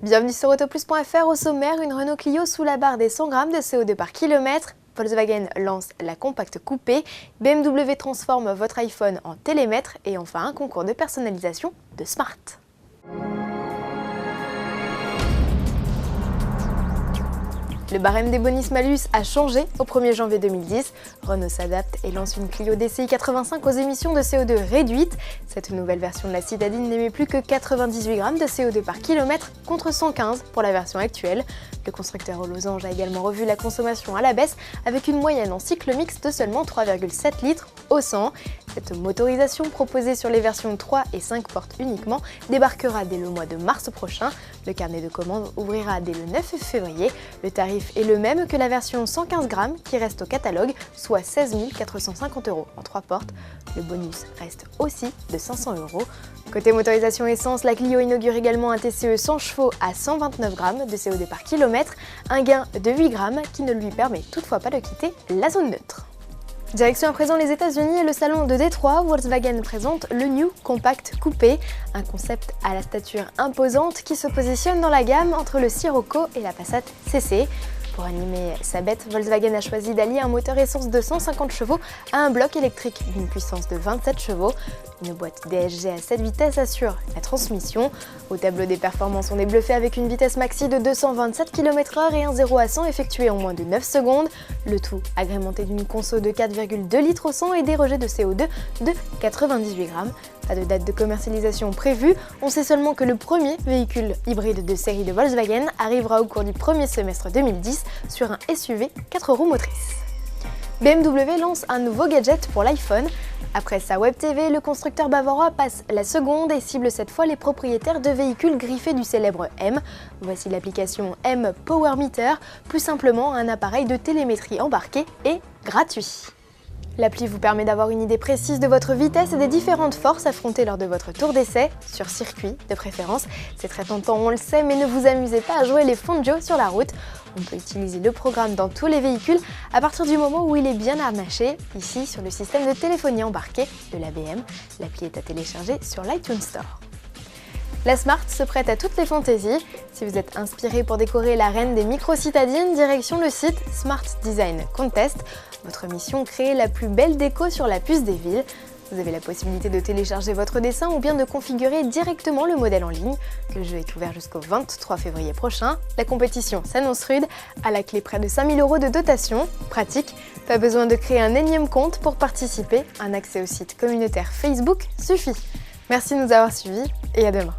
Bienvenue sur autoplus.fr. Au sommaire, une Renault Clio sous la barre des 100 grammes de CO2 par kilomètre. Volkswagen lance la compacte coupée. BMW transforme votre iPhone en télémètre. Et enfin, un concours de personnalisation de Smart. Le barème des bonus-malus a changé au 1er janvier 2010. Renault s'adapte et lance une Clio DCI 85 aux émissions de CO2 réduites. Cette nouvelle version de la citadine n'émet plus que 98 grammes de CO2 par kilomètre contre 115 pour la version actuelle. Le constructeur aux losanges a également revu la consommation à la baisse avec une moyenne en cycle mixte de seulement 3,7 litres au 100. Cette motorisation proposée sur les versions 3 et 5 portes uniquement débarquera dès le mois de mars prochain. Le carnet de commandes ouvrira dès le 9 février. Le tarif est le même que la version 115 grammes qui reste au catalogue, soit 16 450 € en 3 portes. Le bonus reste aussi de 500 €. Côté motorisation essence, la Clio inaugure également un TCE 100 chevaux à 129 grammes de CO2 par kilomètre, un gain de 8 grammes qui ne lui permet toutefois pas de quitter la zone neutre. Direction à présent les États-Unis et le salon de Détroit. Volkswagen présente le New Compact Coupé, un concept à la stature imposante qui se positionne dans la gamme entre le Scirocco et la Passat CC. Pour animer sa bête, Volkswagen a choisi d'allier un moteur essence de 150 chevaux à un bloc électrique d'une puissance de 27 chevaux. Une boîte DSG à 7 vitesses assure la transmission. Au tableau des performances, on est bluffé avec une vitesse maxi de 227 km/h et un 0 à 100 effectué en moins de 9 secondes. Le tout agrémenté d'une conso de 4,2 litres au 100 et des rejets de CO2 de 98 grammes. Pas de date de commercialisation prévue, on sait seulement que le premier véhicule hybride de série de Volkswagen arrivera au cours du premier semestre 2010 sur un SUV 4 roues motrices. BMW lance un nouveau gadget pour l'iPhone. Après sa Web TV, le constructeur bavarois passe la seconde et cible cette fois les propriétaires de véhicules griffés du célèbre M. Voici l'application M Power Meter, plus simplement un appareil de télémétrie embarqué et gratuit. L'appli vous permet d'avoir une idée précise de votre vitesse et des différentes forces affrontées lors de votre tour d'essai, sur circuit de préférence. C'est très tentant, on le sait, mais ne vous amusez pas à jouer les Fonjo sur la route. On peut utiliser le programme dans tous les véhicules à partir du moment où il est bien harnaché, ici sur le système de téléphonie embarqué de l'ABM. L'appli est à télécharger sur l'iTunes Store. La Smart se prête à toutes les fantaisies. Si vous êtes inspiré pour décorer la reine des micro-citadines, direction le site Smart Design Contest. Votre mission, créer la plus belle déco sur la puce des villes. Vous avez la possibilité de télécharger votre dessin ou bien de configurer directement le modèle en ligne. Le jeu est ouvert jusqu'au 23 février prochain. La compétition s'annonce rude, à la clé près de 5 000 € de dotation. Pratique, pas besoin de créer un énième compte pour participer. Un accès au site communautaire Facebook suffit. Merci de nous avoir suivis et à demain.